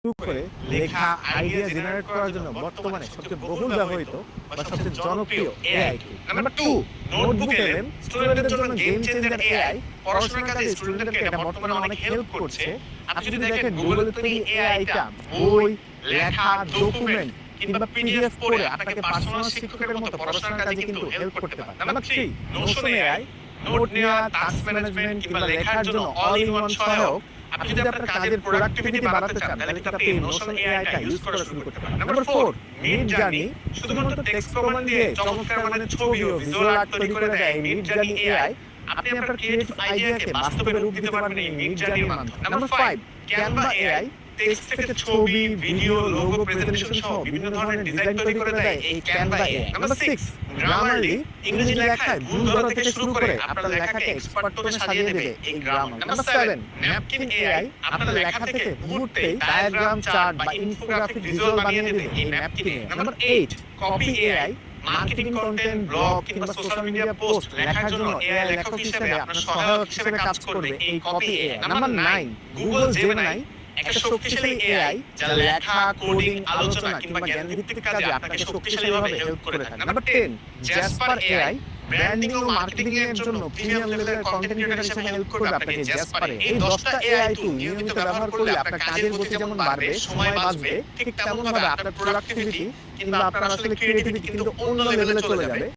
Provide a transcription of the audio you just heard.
শুরু করে লেখা আইডিয়া জেনারেট করার জন্য বর্তমানে সবচেয়ে বহুল ব্যবহৃত বা সবচেয়ে জনপ্রিয় এআই টুল। নাম্বার 2, নোটবুক এলএম স্টুডেন্টদের জন্য গেম চেঞ্জার এআই। পড়াশোনার কাজে স্টুডেন্টদেরকে এটা বর্তমানে অনেক হেল্প করছে। আপনি যদি দেখেন গুগলের তৈরি এআইটা বই, লেখা, ডকুমেন্ট কিংবা পিডিএফ পড়ে আপনাকে পার্সোনাল শিক্ষকের মতো পড়াশোনার কাজে কিন্তু হেল্প করতে পারে। নাম্বার 3, নোশন এআই নোট নেওয়া, টাস্ক ম্যানেজমেন্ট কিংবা লেখার জন্য অল ইন ওয়ান সহায়ক। আপনি যদি আপনার কাজের প্রোডাক্টিভিটি বাড়াতে চান তাহলে কিন্তু আপনি নোশন এআইটা ইউজ করা শুরু করতে পারেন। নাম্বার 4, মিড জার্নি শুধুমাত্র টেক্সট কমান্ড দিয়ে চমৎকার মানে ছবি ও ভিজুয়াল আর্ট তৈরি করে দেয় মিড জার্নি এআই। আপনি আপনার ক্রিয়েটিভ আইডিয়াকে বাস্তবে রূপ দিতে পারবেন এই মিড জার্নির মাধ্যমে। নাম্বার 5, ক্যানভা এআই টেক্সট থেকে ছবি, ভিডিও, লোগো, প্রেজেন্টেশন সহ বিভিন্ন ধরনের ডিজাইন তৈরি করে দেয় এই ক্যানভা এআই। নাম্বার 6, গ্রামারলি ইংরেজি লেখায় ভুল ধরা থেকে শুরু করে আপনার লেখাকে এক্সপার্ট টোনে সাজিয়ে দেবে এই গ্রামার। নাম্বার 7, ন্যাপকিন এআই আপনার লেখা থেকে মুহূর্তেই ডায়াগ্রাম, চার্ট বা ইনফোগ্রাফিক ভিজুয়াল বানিয়ে দেবে এই napkin AI. Number 8, copy AI marketing content, blog কিংবা সোশ্যাল মিডিয়া পোস্ট লেখার জন্য এআই লেখক হিসেবে আপনার সহায়ক হিসেবে কাজ করবে এই copy AI. Number 9, Google Gemini একটা শক্তিশালী এআই যা লেখা, কোডিং, আলোচনা কিংবা জ্ঞানভিত্তিক কাজে আপনাকে শক্তিশালীভাবে হেল্প করে থাকে। নাম্বার 10, জ্যাসপার এআই ব্র্যান্ডিং ও মার্কেটিং এর জন্য প্রিমিয়াম লেভেলের কন্টেন্ট ক্রিয়েটর হিসেবে হেল্প করবে আপনাকে জ্যাসপারে। এই 10টা এআই টুল নিয়মিত ব্যবহার করলে আপনার কাজের গতি যেমন বাড়বে, সময় বাঁচবে, ঠিক তেমন ভাবে আপনার প্রোডাক্টিভিটি কিংবা আপনার আসলে ক্রিয়েটিভিটি কিন্তু অন্য লেভেলে চলে যাবে।